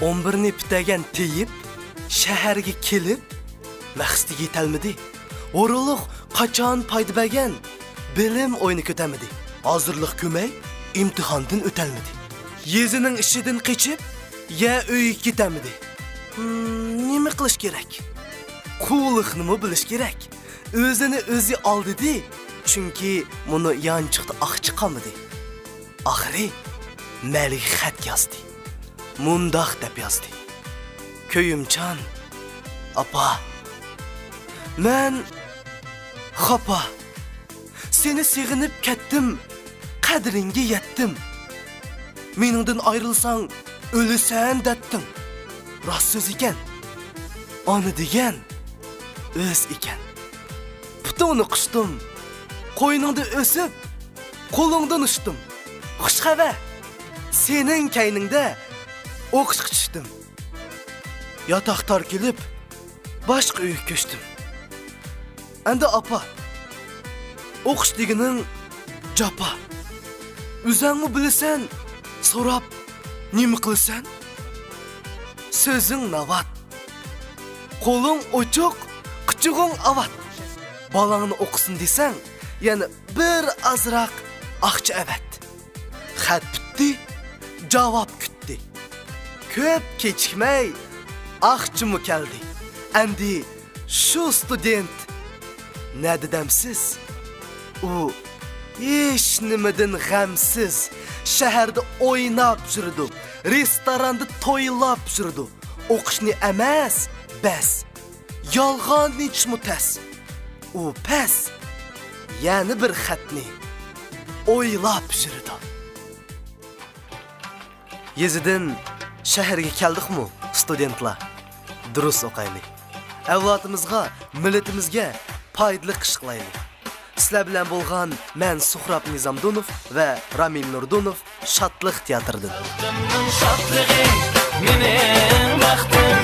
11ni bitagan teyip, shaharga kelib, maqsadiga yetolmadi. O'ruluq qachon paydo bergan, bilim o'yini ko'tamadi. Hozirlik ko'may, imtihondan o'talmadi. Yezining ishidan qechib, ya uyga ketamadi. Nima qilish kerak? Qulliqni bilish kerak. O'zini o'zi oldidi, chunki buni yanchiqda aqchi qolmadi. Oxiri Malik xat yozdi. Mundoq deb yozdi. Köyümcan, apa, men xapa, seni sig'inib ketdim, qadringa yetdim. Meningdan ayrılsang, ölüsen dettin. Rast söz iken, onu degan, öz iken. Putunu qışdım, qo'yningda o'sib, qo'lingdan ushdim. Xushxabar, sening kayningda o'qishga tushdim. Yotoq tor kelib, boshqa uyga ko'chdim. Endi apa, o'qish deganing japa. O'zingmi bilasan, so'rab, nima qilasan? So'zing navat. Qo'ling ochiq, qichig'ing avat. Balangni o'qisin desang, yana bir azroq aqcha avat. Xat bitdi, javob kutdi. Ko'p kechikmay aqchimi keldi. Endi shu student ne dedemsiz? U hech nimadan g'amsiz shaharda o'ynab yurdi. Restoranda to'ylab yurdi. O'qishni emas, bas. Yolg'onni ichishmi tas. U pas. Yani bir xatni o'ylab yurdi. Yezidan shaharga keldikmi, studentlar? Durust o'qaylik. Avlodimizga, millatimizga foydali ish qilaylik. Sizlar bilan bo'lgan men Suhrab Nizamdunov va Ramil Nurdunov Shodlik teatridan. Mening vaqtim